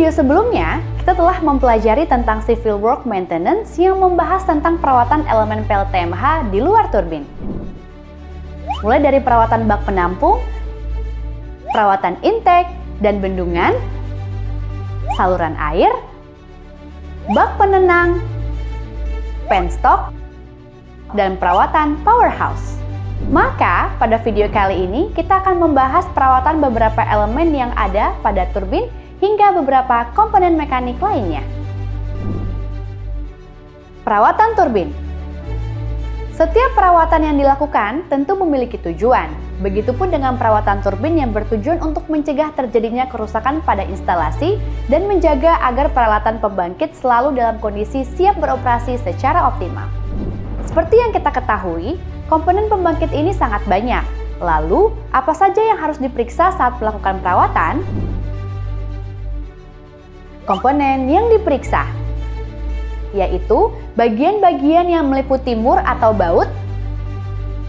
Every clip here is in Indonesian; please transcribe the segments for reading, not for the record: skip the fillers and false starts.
video sebelumnya, kita telah mempelajari tentang civil work maintenance yang membahas tentang perawatan elemen PLTMH di luar turbin. Mulai dari perawatan bak penampung, perawatan intake dan bendungan, saluran air, bak penenang, penstock, dan perawatan powerhouse. Maka, pada video kali ini kita akan membahas perawatan beberapa elemen yang ada pada turbin hingga beberapa komponen mekanik lainnya. Perawatan turbin. Setiap perawatan yang dilakukan tentu memiliki tujuan. Begitupun dengan perawatan turbin yang bertujuan untuk mencegah terjadinya kerusakan pada instalasi dan menjaga agar peralatan pembangkit selalu dalam kondisi siap beroperasi secara optimal. Seperti yang kita ketahui, komponen pembangkit ini sangat banyak. Lalu, apa saja yang harus diperiksa saat melakukan perawatan? Komponen yang diperiksa yaitu bagian-bagian yang meliputi mur atau baut,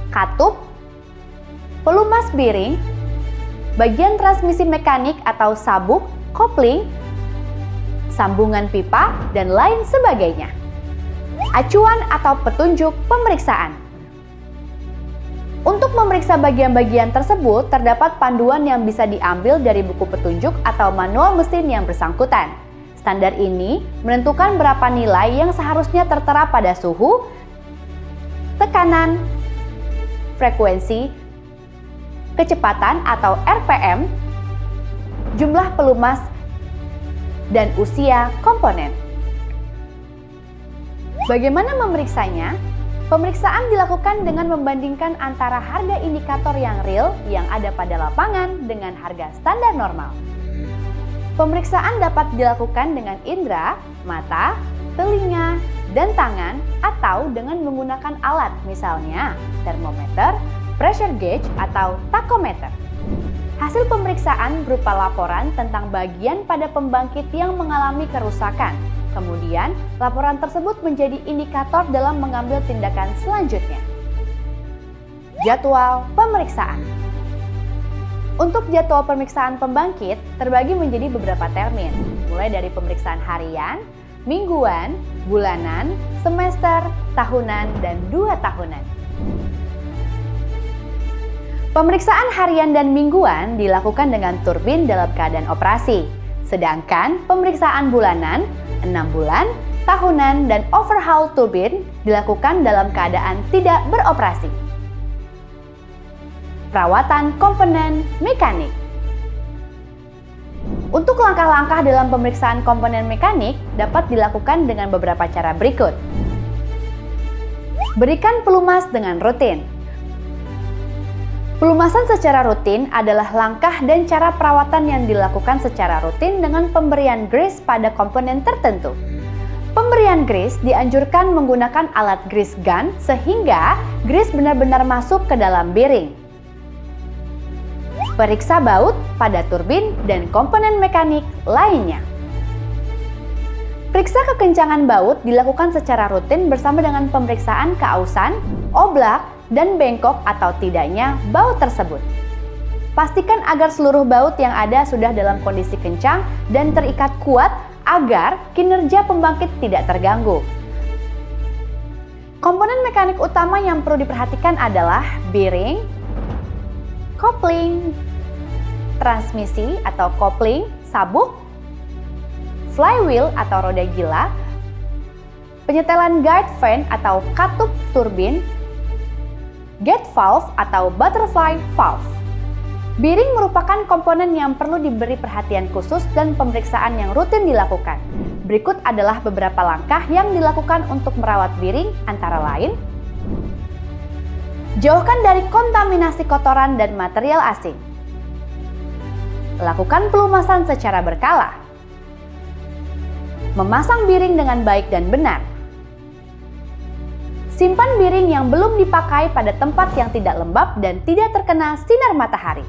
katup, pelumas bearing, bagian transmisi mekanik atau sabuk, kopling, sambungan pipa, dan lain sebagainya. Acuan atau petunjuk pemeriksaan. Untuk memeriksa bagian-bagian tersebut, terdapat panduan yang bisa diambil dari buku petunjuk atau manual mesin yang bersangkutan. Standar ini menentukan berapa nilai yang seharusnya tertera pada suhu, tekanan, frekuensi, kecepatan atau RPM, jumlah pelumas, dan usia komponen. Bagaimana memeriksanya? Pemeriksaan dilakukan dengan membandingkan antara harga indikator yang real yang ada pada lapangan dengan harga standar normal. Pemeriksaan dapat dilakukan dengan indera, mata, telinga, dan tangan atau dengan menggunakan alat misalnya termometer, pressure gauge, atau tachometer. Hasil pemeriksaan berupa laporan tentang bagian pada pembangkit yang mengalami kerusakan. Kemudian, laporan tersebut menjadi indikator dalam mengambil tindakan selanjutnya. Jadwal pemeriksaan. Untuk jadwal pemeriksaan pembangkit terbagi menjadi beberapa termin, mulai dari pemeriksaan harian, mingguan, bulanan, semester, tahunan, dan 2 tahunan. Pemeriksaan harian dan mingguan dilakukan dengan turbin dalam keadaan operasi, sedangkan pemeriksaan bulanan, 6 bulan, tahunan, dan overhaul turbin dilakukan dalam keadaan tidak beroperasi. Perawatan komponen mekanik. Untuk langkah-langkah dalam pemeriksaan komponen mekanik dapat dilakukan dengan beberapa cara berikut. Berikan pelumas dengan rutin. Pelumasan secara rutin adalah langkah dan cara perawatan yang dilakukan secara rutin dengan pemberian grease pada komponen tertentu. Pemberian grease dianjurkan menggunakan alat grease gun sehingga grease benar-benar masuk ke dalam bearing. Periksa baut pada turbin dan komponen mekanik lainnya. Periksa kekencangan baut dilakukan secara rutin bersama dengan pemeriksaan keausan, oblak, dan bengkok atau tidaknya baut tersebut. Pastikan agar seluruh baut yang ada sudah dalam kondisi kencang dan terikat kuat agar kinerja pembangkit tidak terganggu. Komponen mekanik utama yang perlu diperhatikan adalah bearing, kopling, transmisi atau kopling, sabuk, flywheel atau roda gila, penyetelan guide fan atau katup turbin, gate valve atau butterfly valve. Bearing merupakan komponen yang perlu diberi perhatian khusus dan pemeriksaan yang rutin dilakukan. Berikut adalah beberapa langkah yang dilakukan untuk merawat bearing, antara lain: jauhkan dari kontaminasi kotoran dan material asing. Lakukan pelumasan secara berkala. Memasang bearing dengan baik dan benar. Simpan bearing yang belum dipakai pada tempat yang tidak lembab dan tidak terkena sinar matahari.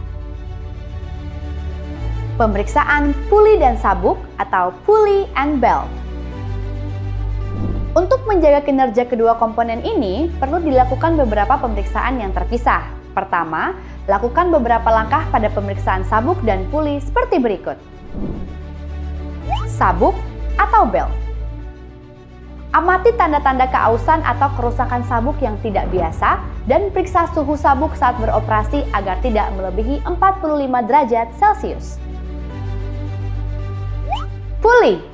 Pemeriksaan puli dan sabuk atau pulley and belt. Untuk menjaga kinerja kedua komponen ini, perlu dilakukan beberapa pemeriksaan yang terpisah. Pertama, lakukan beberapa langkah pada pemeriksaan sabuk dan puli seperti berikut. sabuk, atau bel. Amati tanda-tanda keausan atau kerusakan sabuk yang tidak biasa dan periksa suhu sabuk saat beroperasi agar tidak melebihi 45 derajat Celcius. Puli.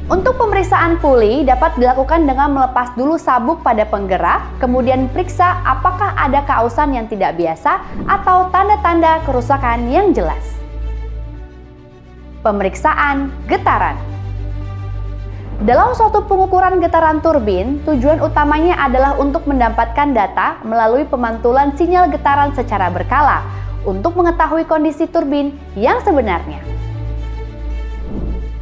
Untuk pemeriksaan puli dapat dilakukan dengan melepas dulu sabuk pada penggerak, kemudian periksa apakah ada keausan yang tidak biasa atau tanda-tanda kerusakan yang jelas. Pemeriksaan getaran. Dalam suatu pengukuran getaran turbin, tujuan utamanya adalah untuk mendapatkan data melalui pemantulan sinyal getaran secara berkala untuk mengetahui kondisi turbin yang sebenarnya.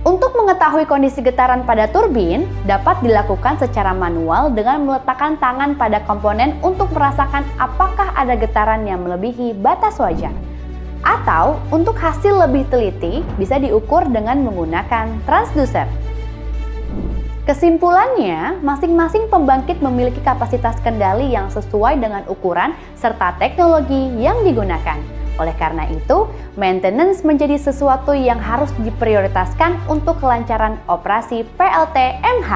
Untuk mengetahui kondisi getaran pada turbin, dapat dilakukan secara manual dengan meletakkan tangan pada komponen untuk merasakan apakah ada getaran yang melebihi batas wajar. Atau, untuk hasil lebih teliti, bisa diukur dengan menggunakan transducer. Kesimpulannya, masing-masing pembangkit memiliki kapasitas kendali yang sesuai dengan ukuran serta teknologi yang digunakan. Oleh karena itu, maintenance menjadi sesuatu yang harus diprioritaskan untuk kelancaran operasi PLT MH.